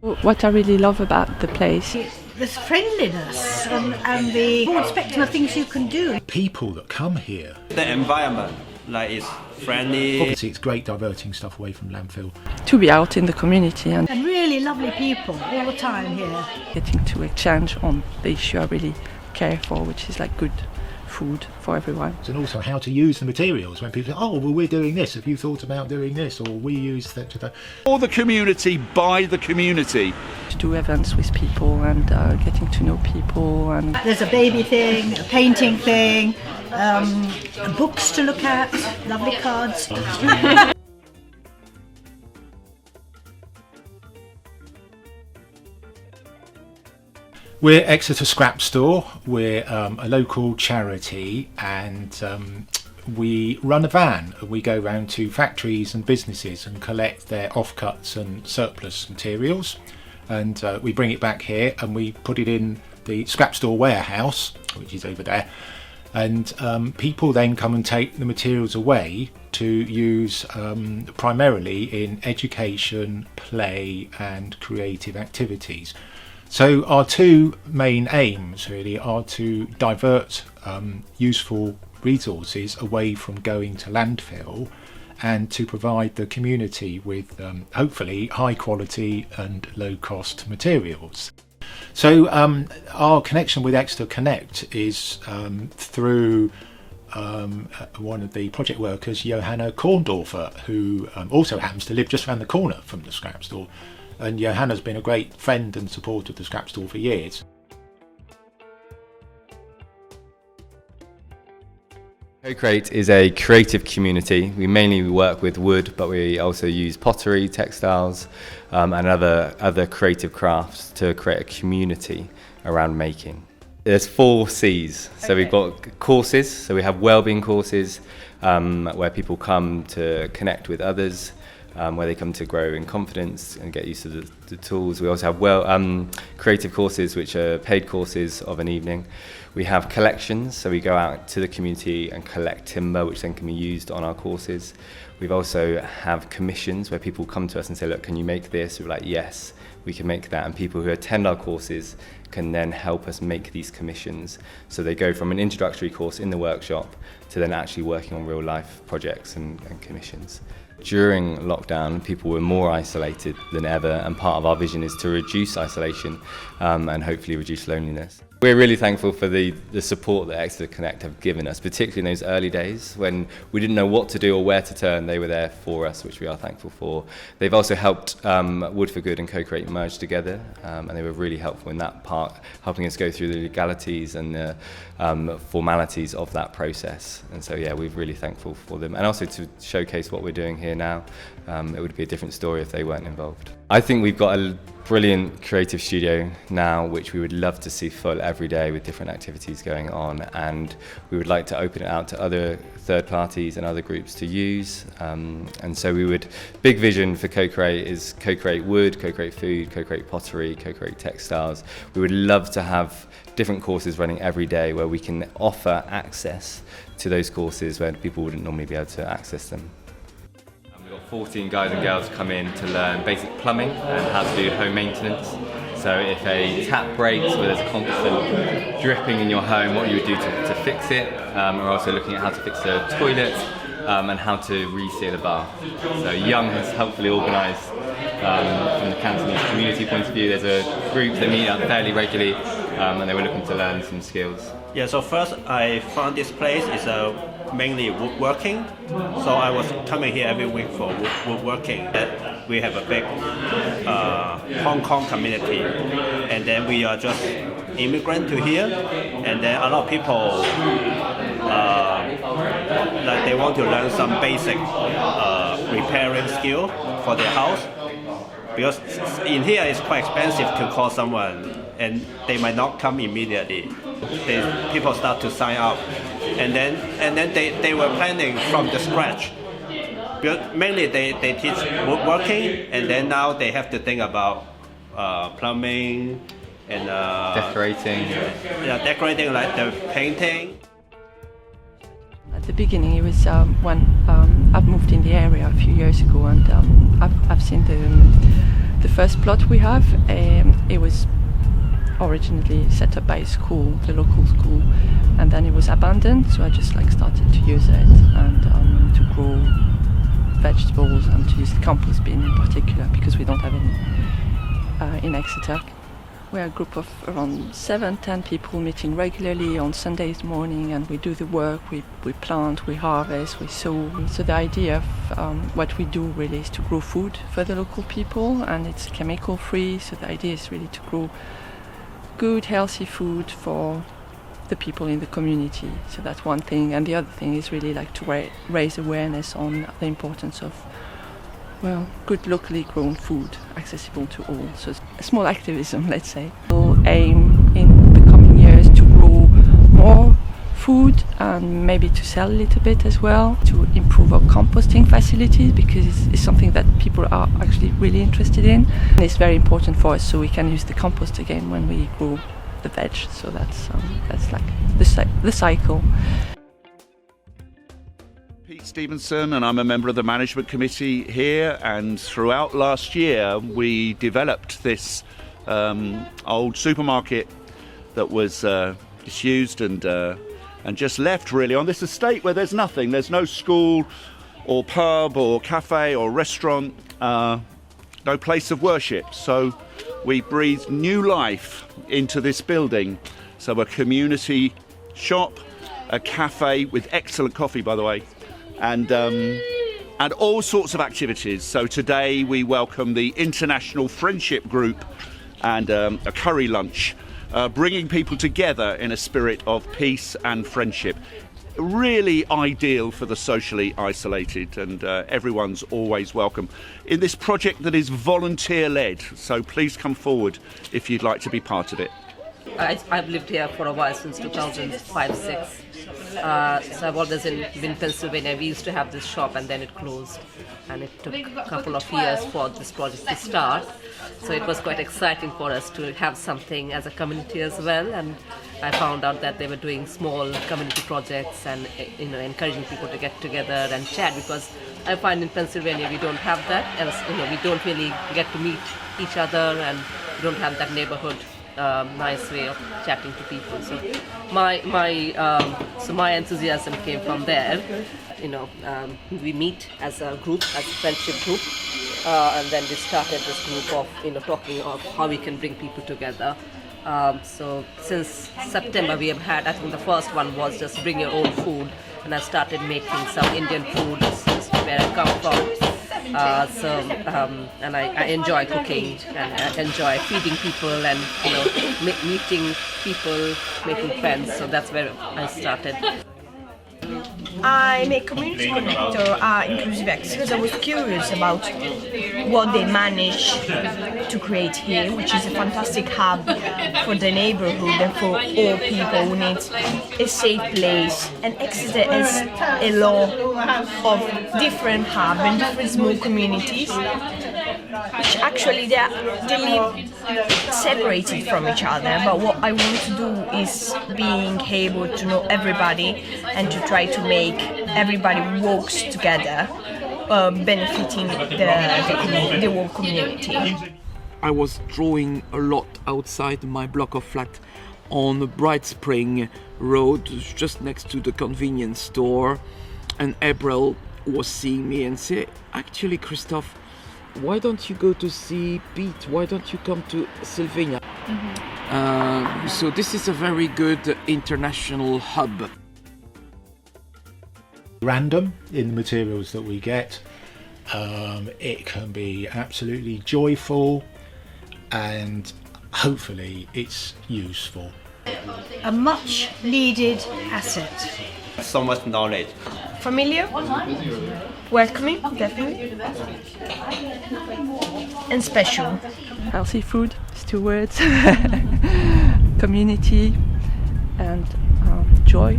What I really love about the place, There's friendliness and the broad spectrum of things you can do. People that come here. The environment, like it's friendly. Obviously, it's great diverting stuff away from landfill. to be out in the community and And really lovely people all the time here. getting to exchange on the issue I really care for, which is like good food for everyone. And also how to use the materials. When people say, oh, well, we're doing this. Have you thought about doing this? Or we use that to that. For the community, by the community. To do events with people and getting to know people and There's a baby thing, a painting thing, books to look at, lovely cards. We're Exeter Scrap Store. We're a local charity, and we run a van. We go around to factories and businesses and collect their offcuts and surplus materials, and we bring it back here and we put it in the Scrap Store warehouse, which is over there, and people then come and take the materials away to use primarily in education, play and creative activities. So our two main aims really are to divert useful resources away from going to landfill and to provide the community with hopefully high quality and low cost materials. So our connection with Exeter Connect is through one of the project workers, Johanna Korndorfer, who also happens to live just around the corner from the Scrap Store. And Johanna's been a great friend and supporter of the Scrap Store for years. Co-Create is a creative community. We mainly work with wood, but we also use pottery, textiles, and other creative crafts to create a community around making. There's 4 C's. So we've got courses. So we have wellbeing courses where people come to connect with others. Where they come to grow in confidence and get used to the tools. We also have creative courses, which are paid courses of an evening. We have collections, so we go out to the community and collect timber, which then can be used on our courses. We've also have commissions where people come to us and say, look, can you make this? We're like, yes, we can make that. And people who attend our courses can then help us make these commissions. So they go from an introductory course in the workshop to then actually working on real life projects and commissions. During lockdown, people were more isolated than ever, and part of our vision is to reduce isolation and hopefully reduce loneliness. We're really thankful for the support that Exeter Connect have given us, particularly in those early days when we didn't know what to do or where to turn. They were there for us, which we are thankful for. They've also helped Wood for Good and Co-Create merge together, and they were really helpful in that part, helping us go through the legalities and the formalities of that process. And so, yeah, we're really thankful for them. And also to showcase what we're doing here now. It would be a different story if they weren't involved. I think we've got a brilliant creative studio now, which we would love to see full every day with different activities going on, and we would like to open it out to other third parties and other groups to use. And so big vision for Co-Create is Co-Create wood, Co-Create food, Co-Create pottery, Co-Create textiles. We would love to have different courses running every day where we can offer access to those courses where people wouldn't normally be able to access them. We've got 14 guys and girls come in to learn basic plumbing and how to do home maintenance. So if a tap breaks or there's a constant dripping in your home, what you would do to fix it. We're also looking at how to fix the toilet and how to reseal a bath. So Young has helpfully organised from the Cantonese community point of view. There's a group that meet up fairly regularly and they were looking to learn some skills. Yeah, so first I found this place is mainly woodworking. So I was coming here every week for woodworking. We have a big Hong Kong community, and then we are just immigrant to here, and then a lot of people like they want to learn some basic repairing skill for their house, because in here it's quite expensive to call someone and they might not come immediately. People start to sign up, and then they were planning from the scratch. Because mainly they teach woodworking, and then now they have to think about plumbing and decorating. Yeah, decorating, like the painting. at the beginning it was when I've moved in the area a few years ago, and I've seen The first plot we have, it was originally set up by a school, the local school, and then it was abandoned, so I just started to use it and to grow vegetables and to use the compost bin in particular, because we don't have any in Exeter. We're a group of around 7-10 people meeting regularly on Sundays morning, and we do the work, we plant, we harvest, we sow. So the idea of what we do really is to grow food for the local people, and it's chemical free, so the idea is really to grow good, healthy food for the people in the community. So that's one thing, and the other thing is really to raise awareness on the importance of good locally grown food, accessible to all. So it's a small activism, let's say. We'll aim in the coming years to grow more food and maybe to sell a little bit as well, to improve our composting facilities, because it's something that people are actually really interested in. And it's very important for us, so we can use the compost again when we grow the veg. So that's like the cycle. Pete Stevenson, and I'm a member of the management committee here, and throughout last year we developed this old supermarket that was disused and just left really on this estate where there's nothing. There's no school or pub or cafe or restaurant, no place of worship. So we breathed new life into this building. So a community shop, a cafe with excellent coffee, by the way, and all sorts of activities. So today we welcome the International Friendship Group and a curry lunch, bringing people together in a spirit of peace and friendship. Really ideal for the socially isolated, and everyone's always welcome in this project that is volunteer-led. So please come forward if you'd like to be part of it. I've lived here for a while, since 2005-06. So I've always been in Pennsylvania. We used to have this shop and then it closed, and it took a couple of years for this project to start. So it was quite exciting for us to have something as a community as well, and I found out that they were doing small community projects and encouraging people to get together and chat, because I find in Pennsylvania we don't have that, and we don't really get to meet each other, and we don't have that neighborhood nice way of chatting to people. So my enthusiasm came from there. We meet as a group, as a friendship group, and then we started this group of talking of how we can bring people together. So since September we have had, I think the first one was just bring your own food, and I started making some Indian food. This is where I come from. And I enjoy cooking, and I enjoy feeding people and meeting people, making friends. So that's where I started. I'm a community connector at InclusiveX because I was curious about what they managed to create here, which is a fantastic hub for the neighborhood and for all people who need a safe place. And Exeter has a lot of different hubs and different small communities, which actually they live separated from each other. But what I want to do is being able to know everybody and to try to make everybody works together, benefiting the whole community. I was drawing a lot outside my block of flat on Bright Spring Road, just next to the convenience store, and April was seeing me and said, "Actually, Christophe, why don't you go to see Pete? Why don't you come to Sylvania?" So this is a very good international hub. Random in the materials that we get. It can be absolutely joyful, and hopefully it's useful. A much needed asset. So much knowledge. Familiar, welcoming, definitely, and special. Healthy food, it's 2 words. Community and joy.